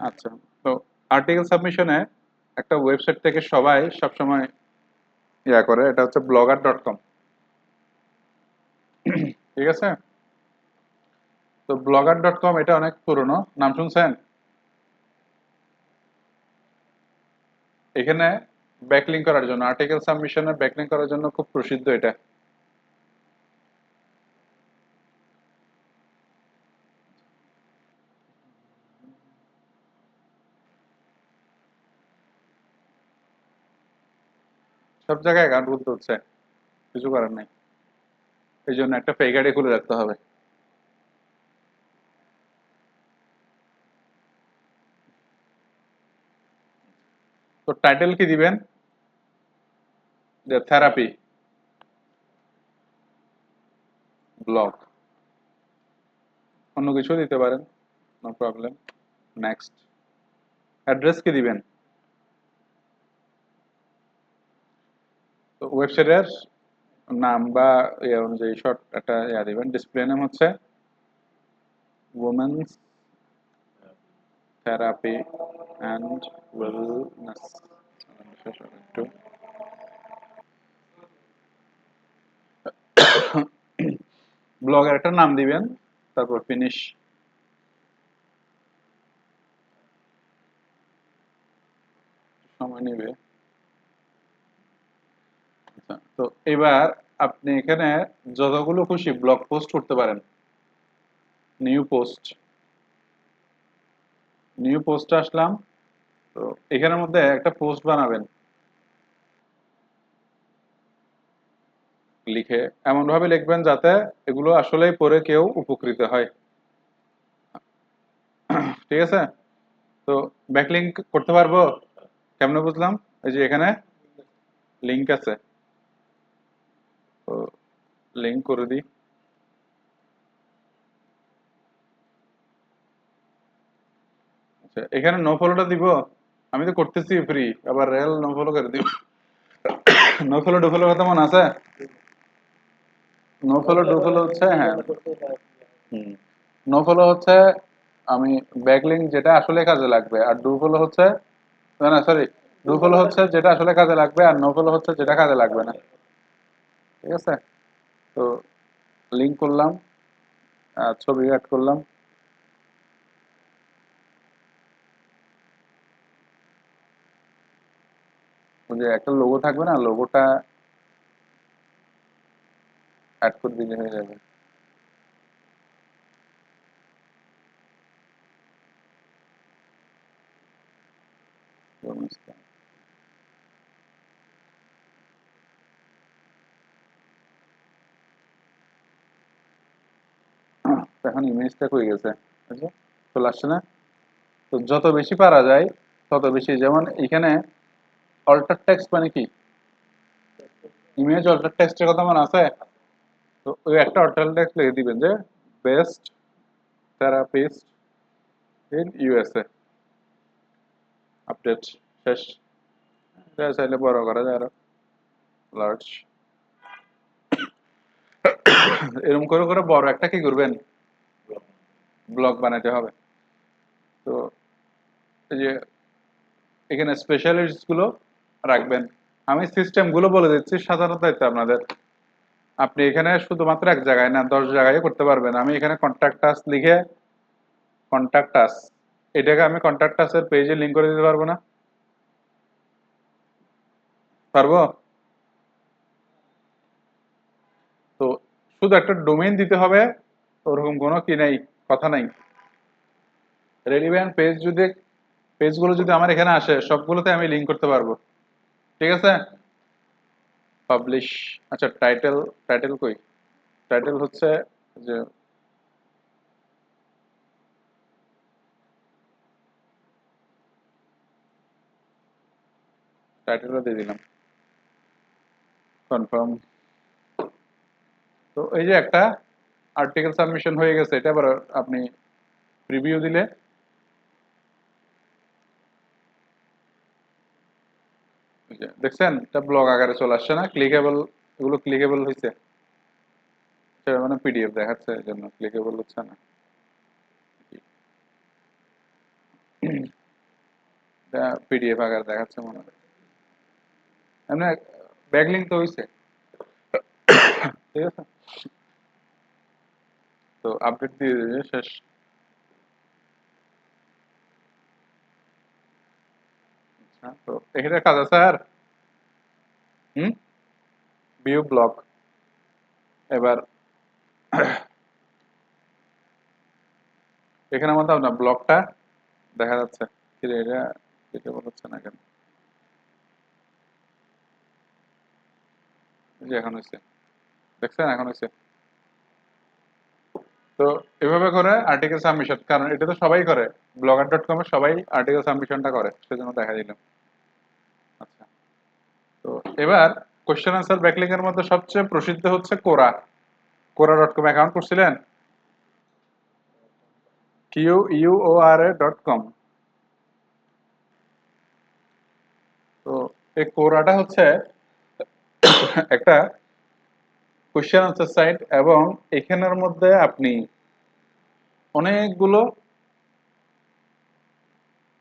আচ্ছা, তো আর্টিকেল সাবমিশনে একটা ওয়েবসাইট থেকে সবাই সবসময় করে, এটা হচ্ছে blogger.com। ঠিক আছে, তো blogger.com এটা অনেক পুরনো, নাম শুনছেন? এখানে ব্যাকলিঙ্ক করার জন্য, আর্টিকেল সাবমিশনে ব্যাকলিঙ্ক করার জন্য খুব প্রসিদ্ধ এটা। সব জায়গায় অ্যাকাউন্ট খুলতে হচ্ছে, কিছু করার নাই। এই জন্য একটা ফেক আইডি খুলে রাখতে হবে। তো টাইটেল কি দিবেন? যে থেরাপি ব্লগ, অন্য কিছু দিতে পারেন, নো প্রবলেম। নেক্সট, অ্যাড্রেস কি দিবেন? তো ওয়েবসাইটের নাম বা ইয়ে অনুযায়ী শর্ট একটা দিবেন। ডিসপ্লে নেম হচ্ছে উমেন্স থেরাপি অ্যান্ড ওয়েলনেস। একটু ব্লগের একটা নাম দিবেন, তারপর ফিনিশ। সময় নেবে। আচ্ছা, তো এবার আপনি এখানে যতগুলো খুশি ব্লগ পোস্ট করতে পারেন। নিউ পোস্ট, নিউ পোস্টে আসলাম। তো এখানের মধ্যে একটা পোস্ট বানাবেন, লিখে এমন ভাবে লিখবেন যাতে এগুলো আসলেই পড়ে কেউ উপকৃত হয়। ঠিক আছে, তো ব্যাকলিঙ্ক করতে পারবো কেমনে বুঝলাম? এই যে এখানে লিঙ্ক আছে, তো লিঙ্ক করে দিই। আচ্ছা, এখানে নো ফলোটা দিব, আমি তো করতেছি ফ্রি, আবার রেল নো ফলো করে দিব। নো ফলো ডু ফলো কথা মনে আছে? নো ফলো ডু ফলো হচ্ছে, হ্যাঁ, নো ফলো হচ্ছে আমি ব্যাকলিঙ্ক যেটা আসলে কাজে লাগবে, আর ডু ফলো হচ্ছে, না না সরি, ডু ফলো হচ্ছে যেটা আসলে কাজে লাগবে, আর নো ফলো হচ্ছে যেটা কাজে লাগবে না। ঠিক আছে, তো লিঙ্ক করলাম, ছবি অ্যাড করলাম। ওই যে একটা লোগো থাকবে না, লোগোটা অ্যাড করে দিলে হয়ে যাবে। তো এখন ইমেজটা হয়ে গেছে, বুঝছো? চলে আসছে না? তো যত বেশি পারা যায় তত বেশি, যেমন এখানে অল্টার টেক্সট মানে কি, ইমেজ অল্টার টেক্সটের কথা মনে আছে? তো ওই একটা অল্টার টেক্সট লিখে দিবেন যে best therapist in USA, update, শেষ। এটা চাইলে বড় করা যায় আরো, লার্জ। এরকম করে করে বড় একটা কি করবেন, ব্লগ বানাতে হবে। তো এই যে এখানে স্পেশালিস্ট গুলো রাখবেন। আমি সিস্টেম গুলো বলে দিচ্ছি, সাধারণ দায়িত্ব আপনাদের। আপনি এখানে শুধুমাত্র এক জায়গায় না, 10 জায়গায় করতে পারবেন। আমি এখানে কন্ট্যাক্ট আস লিখে, কন্ট্যাক্ট আস, এটাকে আমি কন্ট্যাক্ট আস এর পেজে লিংক করে দিতে পারবো না? পারবো। তো শুধু একটা ডোমেইন দিতে হবে, ওরকম কোনো কি নাই, কথা নাই। রেলিভেন্ট পেজ যদি, পেজগুলো যদি আমার এখানে আসে সবগুলোতে আমি লিংক করতে পারবো। ঠিক আছে, পাবলিশ। আচ্ছা, টাইটেল, টাইটেল কই? টাইটেল হচ্ছে যে টাইটেলটা দিয়ে দিলাম, কনফার্ম। তো এই যে একটা আর্টিকেল সাবমিশন হয়ে গেছে, এটা আবার আপনি প্রিভিউ দিলে এই যে দেখছেন এটা ব্লগ আকারে চলে আসছে না, ক্লিকেবল, এগুলো ক্লিকেবল হয়েছে। সেটা মানে পিডিএফ দেখাচ্ছে, এই জন্য ক্লিকেবল হচ্ছে না। পিডিএফ আকারে দেখাচ্ছে মনে হয় এমনি ব্যাকলিং তো হইছে ঠিক আছে তো আপডেট দিয়ে দিয়েছে শেষ আচ্ছা, তো এখানে কাজ আছে আর হুম ভিউ ব্লক এবার এখানে আমাদের আপনার ব্লকটা দেখা যাচ্ছে কি রে, এটা এটা বলছে না কেন এই যে এখন হয়েছে দেখছেন এখন হয়েছে তো এভাবে করে আর্টিকেল সাবমিশন কারণ এটা তো সবাই করে blogger.com এ সবাই আর্টিকেল সাবমিশনটা করে সেজন্য দেখা দিলাম আচ্ছা তো এবার কোশ্চেন আনসার ব্যাকলিং এর মধ্যে সবচেয়ে প্রসিদ্ধ হচ্ছে কোরা.com অ্যাকাউন্ট করছিলেন quora.com তো এই কোরাটা হচ্ছে একটা কোশ্চেন আনসার সাইট এবং এখানের মধ্যে আপনি অনেকগুলো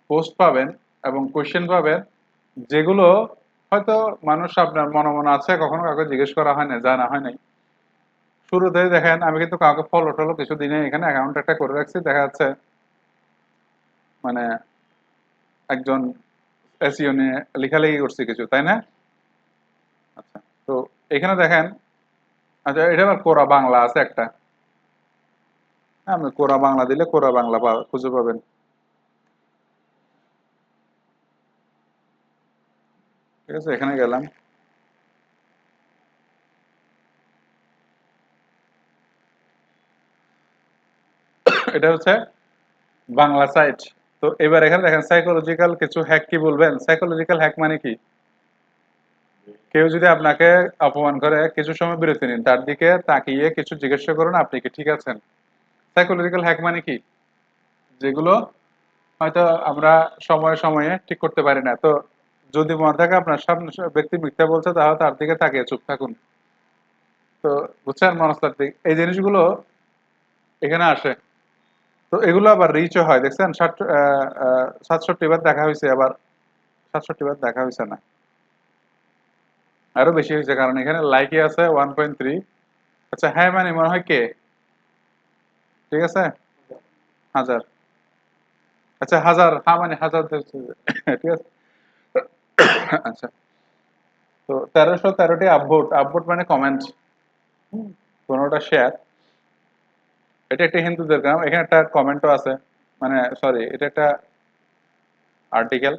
পোস্ট পাবেন এবং কোশ্চেন পাবেন যেগুলো হয়তো মানুষ আপনার মনে মনে আছে কখনো কাউকে জিজ্ঞেস করা হয় না জানা হয় নাই শুরুতেই দেখেন আমি কিন্তু কাউকে ফলো টলো কিছু দিনে এখানে অ্যাকাউন্ট একটা করে রাখছি দেখা যাচ্ছে মানে একজন এসইও নিয়ে লেখালেখি করছি কিছু তাই না আচ্ছা তো এখানে দেখেন আচ্ছা এটা আবার কোরা বাংলা আছে একটা হ্যাঁ আপনি কোরা বাংলা দিলে কোরা বাংলা খুঁজে পাবেন ঠিক আছে এখানে গেলাম এটা হচ্ছে বাংলা সাইট তো এবার এখানে দেখেন সাইকোলজিক্যাল কিছু হ্যাক কি বলবেন সাইকোলজিক্যাল হ্যাক মানে কি কেউ যদি আপনাকে অপমান করে কিছু সময় বিরতি নিন তার দিকে তাকিয়ে কিছু জিজ্ঞাসা করুন আপনি কি ঠিক আছেন সাইকোলজিক্যাল হ্যাক মানে কি যেগুলো হয়তো আমরা সময়ে সময়ে ঠিক করতে পারি না তো যদি মনে থাকে আপনার সামনে ব্যক্তি মিথ্যা বলছে তাহলে তার দিকে তাকিয়ে চুপ থাকুন তো বুঝছেন মনস্তাত্ত্বিক এই জিনিসগুলো এখানে আসে তো এগুলো আবার রিচও হয় দেখছেন 67 বার দেখা হয়েছে আবার 67 বার দেখা হয়েছে না আরো বেশি হয়েছে কারণ এখানে লাইকই আছে 1.3 আচ্ছা হ্যাঁ মানে মনে হয় কে ঠিক আছে হাজার আচ্ছা হাজার হ্যাঁ মানে হাজার ধরছে যে। ঠিক আছে আচ্ছা তো 1313টি আপভোট আপভোট মানে কমেন্ট 15টা শেয়ার এটা একটা হিন্দুদের গ্রাম এখানে একটা কমেন্টও আছে মানে সরি এটা একটা আর্টিকেল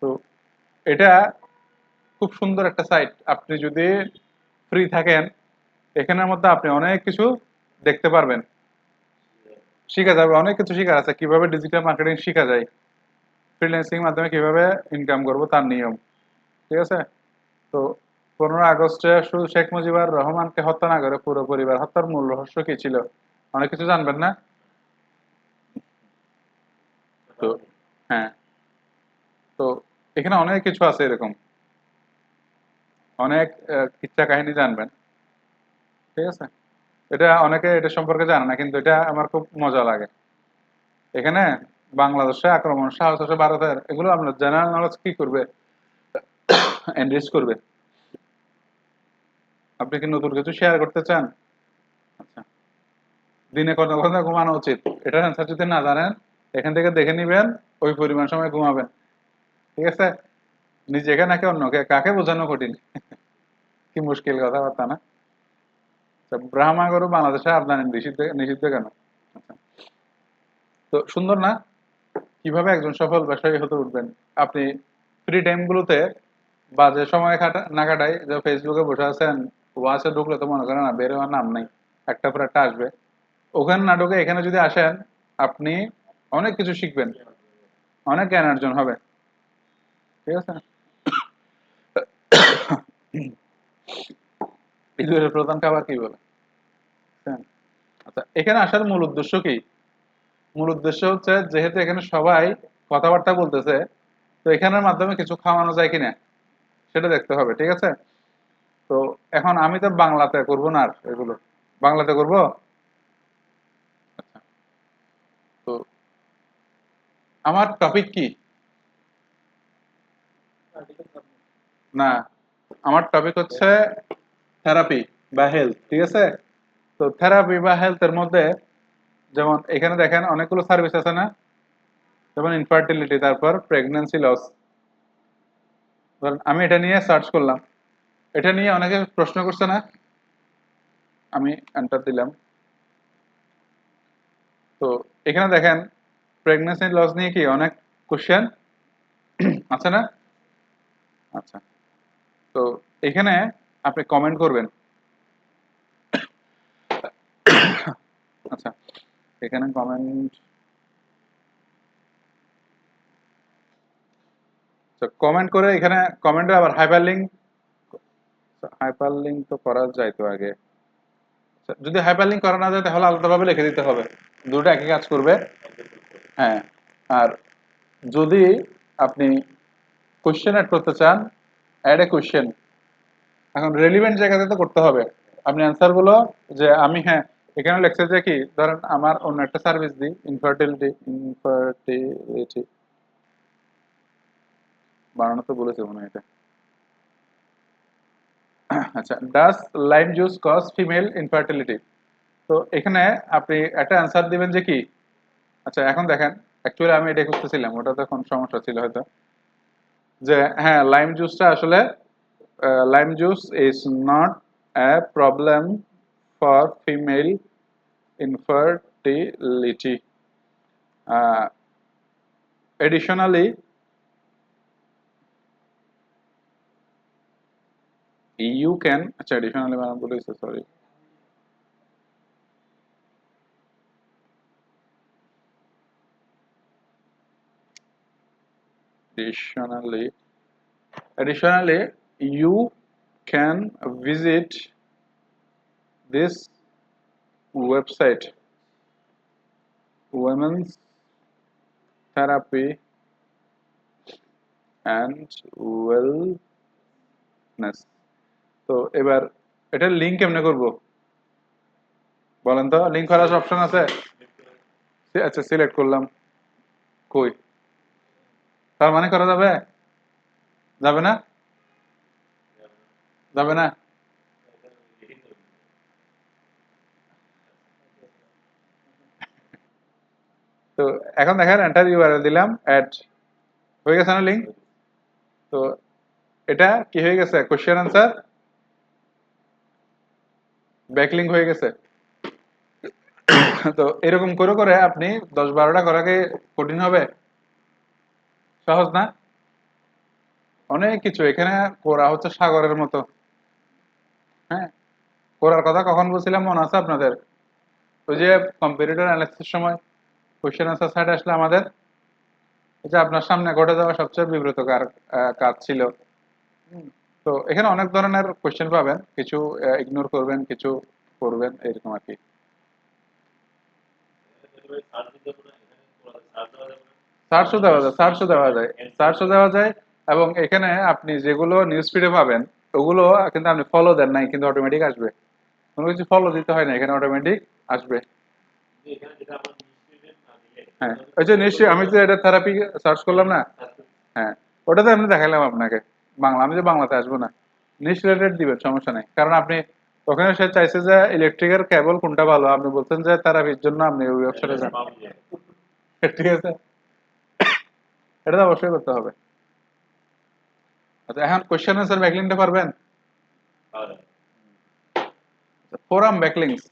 তো এটা খুব সুন্দর একটা সাইট আপনি যদি ফ্রি থাকেন এখানের মধ্যে আপনি অনেক কিছু দেখতে পারবেন শিখা যাবে অনেক কিছু শিখার আছে কিভাবে ডিজিটাল মার্কেটিং শিখা যায় ফ্রিল্যান্সিং মাধ্যমে কিভাবে ইনকাম করব তার নিয়ম ঠিক আছে তো 15 আগস্টে শুধু শেখ মুজিবুর রহমানকে হত্যা না করে পুরো পরিবার হত্যার মূল রহস্য কি ছিল অনেক কিছু জানবেন না তো হ্যাঁ তো এখানে অনেক কিছু আছে এরকম অনেক কিচ্ছা কাহিনী জানবেন ঠিক আছে এটা অনেকে এটা সম্পর্কে জানে না কিন্তু এটা আমার খুব মজা লাগে এখানে বাংলাদেশে আক্রমণ সাহস আছে ভারতের এগুলো আমরা জেনারেল নলেজ কি করবে এনরিচ করবে আপনি কি নতুন কিছু শেয়ার করতে চান আচ্ছা দিনে কত ঘন্টা ঘুমানো উচিত এটার অ্যান্সার যদি না জানেন এখান থেকে দেখে নিবেন ওই পরিমাণ সময় ঘুমাবেন ঠিক আছে নিজেকে নাকি অন্যকে কাকে বোঝানো কঠিন কি মুশকিল কথাবার্তা না আচ্ছা, ব্রাহ্মা গরু বাংলাদেশে আমদানি নিষিদ্ধ নিষিদ্ধ কেন আচ্ছা তো সুন্দর না কিভাবে একজন সফল ব্যবসায়ী হতে উঠবেন আপনি ফ্রি টাইম গুলোতে বাজে সময় না কাটাই যে ফেসবুকে বসে আছেন ওয়াচে ঢুকলে তো মনে করেন না বের হওয়ার নাম নাই একটা পর একটা আসবে ওখানে না ঢুকে এখানে যদি আসেন আপনি অনেক কিছু শিখবেন অনেক জ্ঞান অর্জন হবে ঠিক আছে ইঁদুরের প্রধান খাবার কি বলে হ্যাঁ। আচ্ছা এখানে আসার মূল উদ্দেশ্য কি মূল উদ্দেশ্য হচ্ছে যেহেতু এখানে সবাই কথাবার্তা বলতেছে তো এখানের মাধ্যমে কিছু খাওয়ানো যায় কিনা সেটা দেখতে হবে ঠিক আছে তো এখন আমি তো বাংলাতে করব না আর এগুলো বাংলাতে করব আচ্ছা তো আমার টপিক কি না, আমার টপিক হচ্ছে থেরাপি বা হেলথ, ঠিক আছে? তো থেরাপি বা হেলথের মধ্যে যেমন এখানে দেখেন অনেকগুলো সার্ভিস আছে না, যেমন ইনফার্টিলিটি, তারপর প্রেগন্যান্সি লস। ধরেন আমি এটা নিয়ে সার্চ করলাম, এটা নিয়ে অনেকে প্রশ্ন করছে না, আমি এন্টার দিলাম। তো এখানে দেখেন প্রেগন্যান্সি লস নিয়ে কি অনেক কোশ্চেন আছে না? আচ্ছা, তো এখানে আপনি কমেন্ট করবেন। আচ্ছা, এখানে কমেন্ট, কমেন্ট করে এখানে কমেন্টে আবার হাইপার লিঙ্ক তো করা যায় তো আগে। আচ্ছা, যদি হাইপার লিঙ্ক করা না যায় তাহলে আলাদাভাবে লিখে দিতে হবে, দুটো একই কাজ করবে। হ্যাঁ, আর যদি আপনি কোশ্চেন অ্যাড করতে চান, অ্যাড এ কোশ্চেন, এখন রেলিভেন্ট জায়গাতে তো করতে হবে। আপনি অ্যান্সার গুলো, যে আমি, হ্যাঁ, এখানে লেখছে যে কি, ধরেন আমার অন্য একটা সার্ভিস দিই, ইনফার্টিলিটি বানানো তো বলেছে মনে হয় এটা। আচ্ছা, does lime juice cause female infertility? তো এখানে আপনি একটা অ্যান্সার দিবেন যে কি, আচ্ছা এখন দেখেন, অ্যাকচুয়ালি আমি এটা খুঁজতেছিলাম, ওটা তো কোন সমস্যা ছিল হয়তো, যে হ্যাঁ লাইম জুসটা আসলে, lime juice is not a problem for female infertility. Additionally, you can, আচ্ছা additionally মানে বলেছে, sorry, additionally, you can visit this website, women's therapy and wellness. তো এবার এটার লিঙ্ক কেমনে করব বলেন তো? লিঙ্ক করার অপশন আছে? আচ্ছা, সিলেক্ট করলাম, কই, তার মানে করা যাবে? যাবে না? যাবে না? তো এখন দেখেন এন্টার ইউআরএল দিলাম, অ্যাড হয়ে গেছে না লিঙ্ক? তো এটা কি হয়ে গেছে, কোশ্চেন আনসার ব্যাকলিঙ্ক হয়ে গেছে। তো এরকম করে করে আপনি 10-12টা করা কি কঠিন হবে? সহজ না? অনেক কিছু এখানে করা হচ্ছে সাগরের মতো। হ্যাঁ, করার কথা কখন বলছিলাম মনে আছে আপনাদের? ওই যে কম্পিউটার অ্যানালিসিস সময় কোশ্চেন আনসার সাইড আসলে আমাদের, এই যে আপনার সামনে ঘটে যাওয়া সবচেয়ে বিব্রতকর কাজ ছিল। হুম, তো এখানে অনেক ধরনের কোশ্চেন পাবেন, কিছু ইগনোর করবেন, কিছু করবেন, এরকম আর কি। সার্চও দেওয়া যায়, এবং এখানে আপনি যেগুলো নিউজ ফিডে পাবেন ওগুলো কিন্তু আপনি ফলো দেন নাই, কিন্তু অটোমেটিক আসবে, কোনো কিছু ফলো দিতে হয় না, এখানে অটোমেটিক আসবে। হ্যাঁ, ওই যে নিশ্চয়ই আমি যে এটা থেরাপি সার্চ করলাম না, হ্যাঁ, ওটাতে আমি দেখালাম আপনাকে বাংলা, আমি যে বাংলাতে আসবো না, নিশ রিলেটেড দিবেন, সমস্যা নাই, কারণ আপনি ওখানে সে চাইছে যে ইলেকট্রিকের কেবল কোনটা ভালো, আপনি বলছেন যে থেরাপির জন্য আপনি ওই ওয়েবসাইটে যান। ঠিক আছে, এটা তো অবশ্যই করতে হবে। আচ্ছা, এখন কোশ্চেন আনসার ব্যাকলিংটা পারবেন? ফোরাম ব্যাকলিংস,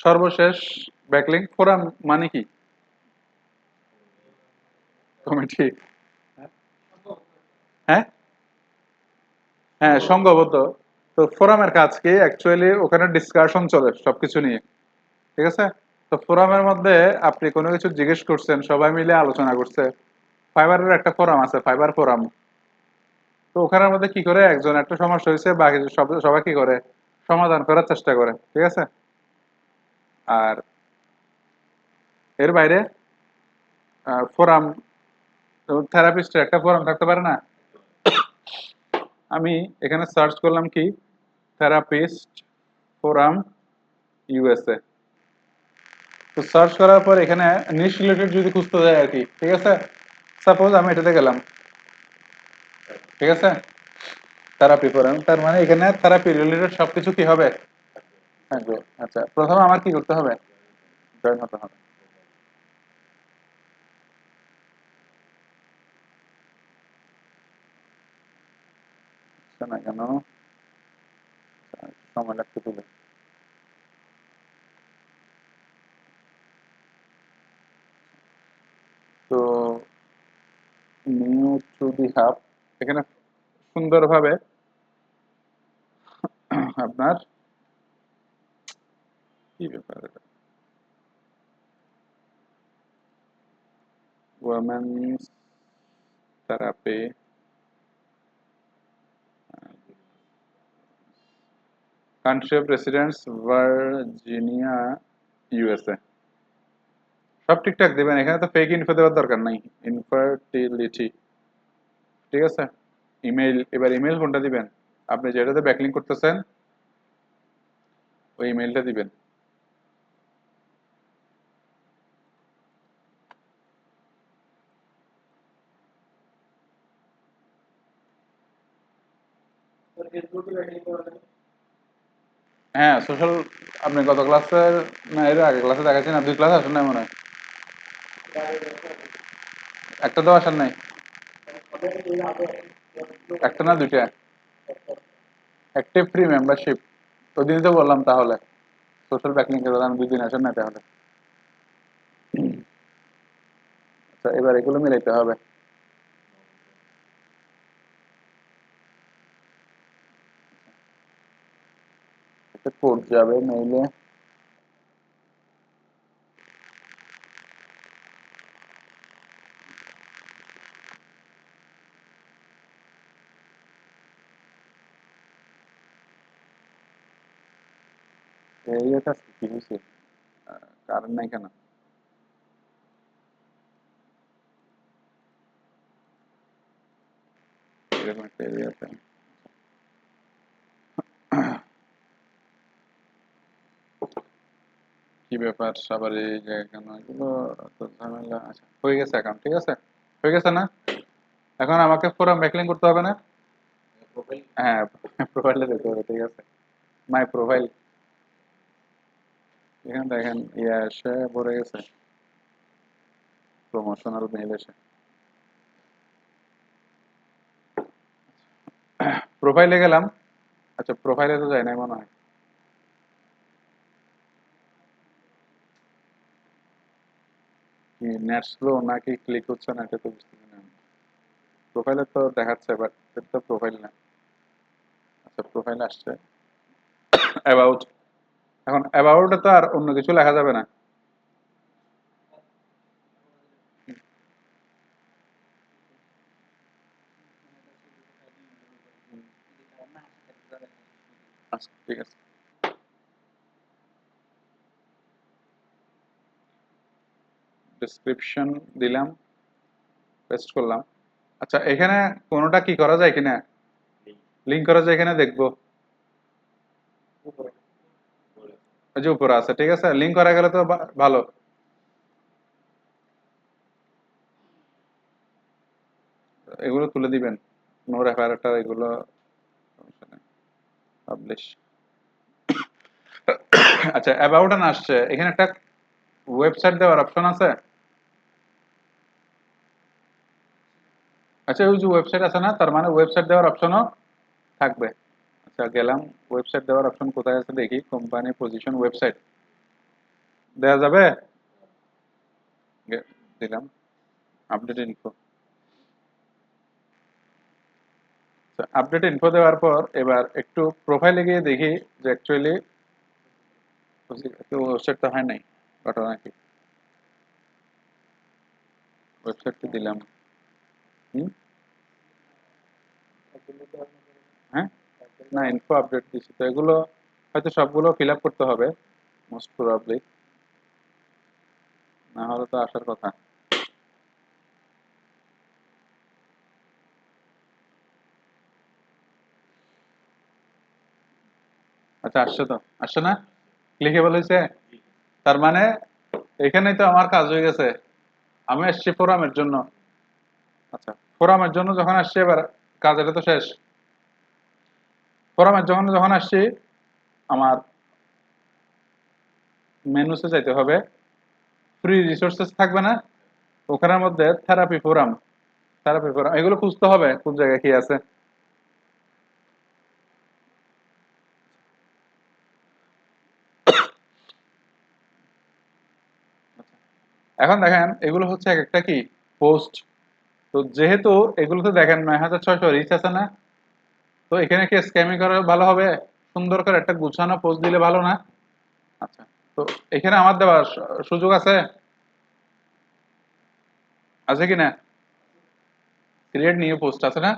সর্বশেষ ব্যাকলিং ফোরাম মানে কি? কমিটি? হ্যাঁ, হ্যাঁ সম্ভবত। তো ফোরামের কাজ কি অ্যাকচুয়ালি, ওখানে ডিসকাশন চলে সবকিছু নিয়ে, ঠিক আছে? তো ফোরামের মধ্যে আপনি কোনো কিছু জিজ্ঞেস করছেন, সবাই মিলে আলোচনা করছে। ফাইবারের একটা ফোরাম আছে, ফাইবার ফোরাম। তো ওখানের মধ্যে কি করে, একজন একটা সমস্যা হয়েছে, বাকি সবাই কি করে, সমাধান করার চেষ্টা করে, ঠিক আছে? আর এর বাইরে ফোরাম, থেরাপিস্টের একটা ফোরাম থাকতে পারে না? আমি এখানে সার্চ করলাম কি, থেরাপিস্ট ফোরাম ইউএসএ। তো সার্চ করার পর এখানে নিশ রিলেটেড যদি খুঁজতে যায় আর কি, ঠিক আছে? সাপোজ আমি এটাতে গেলাম, ঠিক আছে? থেরাপি পড়ান, তার মানে এখানে থেরাপি রিলেটেড সবকিছু কি হবে থাকবে। আচ্ছা, প্রথমে আমার কি করতে হবে? জয়েন হতে হবে। আচ্ছা, না কেন সময় লাগতে দিলে। তো নিউ টু দি হাব, এখানে সুন্দরভাবে আপনার কি ব্যাপার এটা, women's therapy, country of residence Virginia, USA. সব ঠিকঠাক দিবেন, এখানে তো ফেক ইনফো দেওয়ার দরকার নাই। ইনফার্টিলিটি, ঠিক আছে। ইমেইল, এবার ইমেইল কোনটা দিবেন? আপনি যেটাতে ব্যাকলিংক করতেছেন ওই ইমেইলটা দিবেন। হ্যাঁ, সোশ্যাল, আপনি গত ক্লাসের, না এর আগে ক্লাসে দেখাচ্ছেন, আর দুই ক্লাস আসেন নাই মনে হয়। একটা তো আসার নাই, একটা না দুইটা? অ্যাক্টিভ ফ্রি মেম্বারশিপ, ওই দিনই তো বললাম। তাহলে সোশ্যাল ব্যাকলিংকের কথা, আমি 2 দিন আসেন না তাহলে। আচ্ছা, এবার এগুলো মিলাইতে হবে। একটা কোড যাবে মেইলে। এই এটা কি হয়েছে, কারেন্ট নাই কেন? এরকম একটা এরিয়াতে কি ব্যাপার সবার এই জায়গায় কেন এগুলো, তো ঝামেলা। আচ্ছা, হয়ে গেছে অ্যাকাউন্ট, ঠিক আছে, হয়ে গেছে না? এখন আমাকে পুরো ব্যাকলিং করতে হবে না? হ্যাঁ, প্রোফাইলে দেখতে হবে, ঠিক আছে। মাই প্রোফাইল, এখানে দেখেন ইয়ে এসে ভরে গেছে, প্রমোশনাল মেইল এসে। প্রোফাইলে গেলাম। আচ্ছা, প্রোফাইলে তো যায় নাই মনে হয়। কি নেট স্লো নাকি ক্লিক হচ্ছে না, এটা তো বুঝতেছি না। প্রোফাইলে তো দেখাচ্ছে, বাট এটা তো প্রোফাইল না। আচ্ছা, প্রোফাইল আসছে, অ্যাবাউট। এখন অ্যাবাউটে তো আর অন্য কিছু লেখা যাবে না। আচ্ছা, ঠিক আছে, ডেসক্রিপশন দিলাম, পেস্ট করলাম। আচ্ছা, এখানে কোনোটা কি করা যায় কিনা, লিঙ্ক করা যায় কিনা দেখবো। ওই যে উপরে আছে, ঠিক আছে, লিঙ্ক করা গেলে তো ভালো। এগুলো তুলে দিবেন, নো রেফারেটর এগুলো, পাবলিশ। আচ্ছা, অ্যাবাউট না আসছে, এখানে একটা ওয়েবসাইট দেওয়ার অপশন আছে। আচ্ছা, ওই যে ওয়েবসাইট আছে না, তার মানে ওয়েবসাইট দেওয়ার অপশনও থাকবে। আচ্ছা, গেলাম, ওয়েবসাইট দেওয়ার অপশন কোথায় আছে দেখি, কোম্পানি পজিশন ওয়েবসাইট দেওয়া যাবে। দিলাম আপডেট ইনফো। আপডেট ইনফো দেওয়ার পর এবার একটু প্রোফাইলে গিয়ে দেখি যে অ্যাকচুয়ালি ওয়েবসাইট তো হয় নাই, ঘটনা কি। ওয়েবসাইট তো দিলাম। হুম, হ্যাঁ, না ইনফো আপডেট দিচ্ছি তো, এগুলো হয়তো সবগুলো ফিল আপ করতে হবে মোস্ট প্রবাবলি, না হলে তো আসার কথা। আচ্ছা, আসছে তো, আসছে না, ক্লিকেবল হয়েছে, তার মানে এখানেই তো আমার কাজ হয়ে গেছে। আমি আসছি ফোরামের জন্য। আচ্ছা, ফোরামের জন্য যখন আসছে, এবার কাজ এটা তো শেষ। ফোরামে যখন যখন আসছি আমার মেনুসে যাইতে হবে, ফ্রি রিসোর্সেস থাকবে না, ওখানের মধ্যে থেরাপি ফোরাম এগুলো খুঁজতে হবে কোন জায়গায় কি আছে। এখন দেখেন এগুলো হচ্ছে এক একটা কি পোস্ট। তো যেহেতু এগুলোতে দেখেন ৯,৬০০ রিচ আছে না, তো এখানে কি স্ক্যামিং করা ভালো হবে? সুন্দর করে একটা গুছানো পোস্ট দিলে ভালো না? আচ্ছা, তো এখানে আমার দেওয়ার সুযোগ আছে, আছে কি না? ক্রিয়েট নিউ পোস্ট আছে না?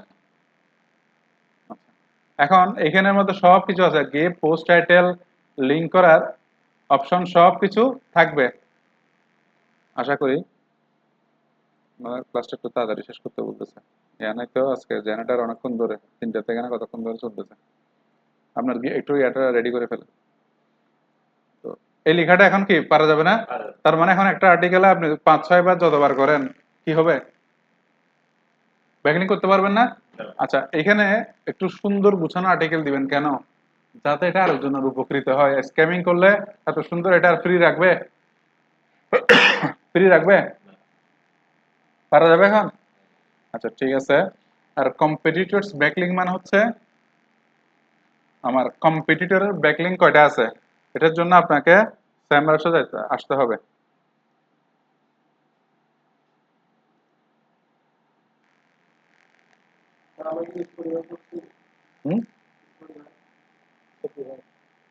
আচ্ছা। এখন এখানের মধ্যে সব কিছু আছে, গিভ পোস্ট টাইটেল, লিঙ্ক করার অপশন সব কিছু থাকবে আশা করি। আমার ক্লাসটা একটু তাড়াতাড়ি শেষ করতে বলতেছে, জানাই তো আজকে জেনারেটর অনেকক্ষণ ধরে ৩টা থেকে না কতক্ষণ ধরে চলতেছে। আপনার কি একটু এটা রেডি করে ফেলেন। তো এই লেখাটা এখন কি পারা যাবে না? তার মানে এখন একটা আর্টিকেলে আপনি ৫-৬ বার যতবার করেন কি হবে? ব্যাকলিং করতে পারবেন না। আচ্ছা, এখানে একটু সুন্দর গুছানো আর্টিকেল দিবেন কেন? যাতে এটা আরেকজনের উপকৃত হয়। স্ক্যামিং করলে এত সুন্দর এটা ফ্রি রাখবে? ফ্রি রাখবে? পারা যাবে এখন? আচ্ছা ঠিক আছে। আর কম্পিটিটরস ব্যাকলিং মানে হচ্ছে আমার কম্পিটিটরের ব্যাকলিং কয়টা আছে এটার জন্য আপনাকে স্যামরাসে আসতে হবে। হুম,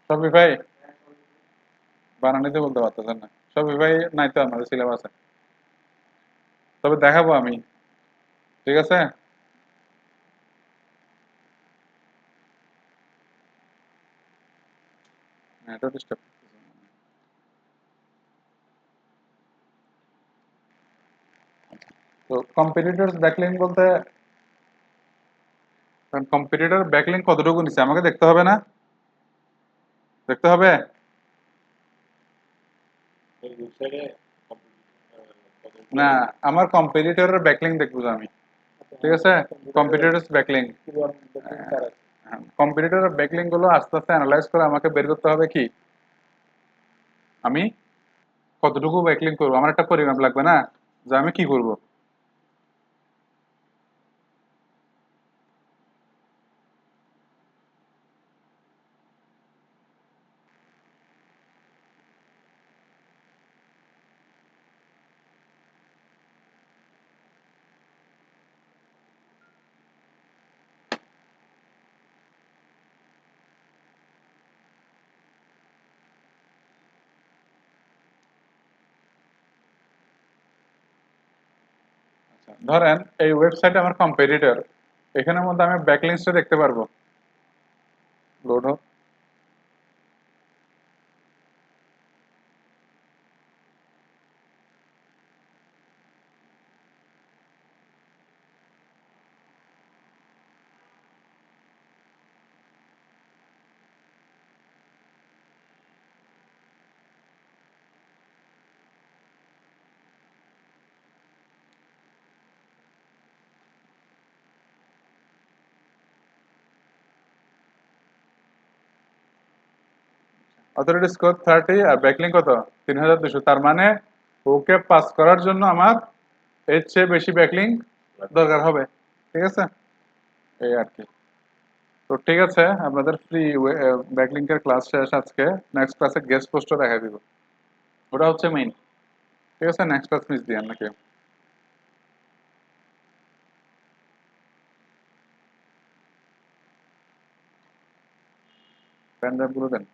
শপিফাই বানানিতে বলতে পারতেছেন না? শপিফাই নাই তো আমাদের সিলেবাসে, তবে দেখাবো আমি। ঠিক আছে। এটা ডিস্টার্ব। তো কম্পিটিটরস ব্যাকলিং বলতে কম্পিটিটর ব্যাকলিং কতটুকু নিচ্ছে আমাকে দেখতে হবে না? দেখতে হবে। না, আমার কম্পিটিটরের ব্যাকলিং দেখবো তো আমি। ঠিক আছে, কম্পিটিটরস ব্যাকলিং। কম্পিটিটরের ব্যাকলিং গুলো আস্তে আস্তে অ্যানালাইজ করে আমাকে বের করতে হবে কি আমি কতটুকু ব্যাকলিং করবো। আমার একটা পরিমাপ লাগবে না যে আমি কি করব। ধরেন এই ওয়েবসাইটে আমার কম্পিটিটর, এখানের মধ্যে আমি ব্যাকলিংসটা দেখতে পারবো। লোড হোক। অথরিটি স্কোর 30 আর ব্যাকলিং কত? ৩,২০০। তার মানে ওকে পাস করার জন্য আমার এর চেয়ে বেশি ব্যাকলিং দরকার হবে। ঠিক আছে, এই আর কি। তো ঠিক আছে, আপনাদের ফ্রি ব্যাকলিংকের ক্লাস শেষ আজকে। নেক্সট ক্লাসে গেস্ট পোস্টও দেখা দিব, ওটা হচ্ছে মেইন। ঠিক আছে, নেক্সট ক্লাস মিস দিয়েন নাকি? প্যান ড্রাইভ গুলো দেন।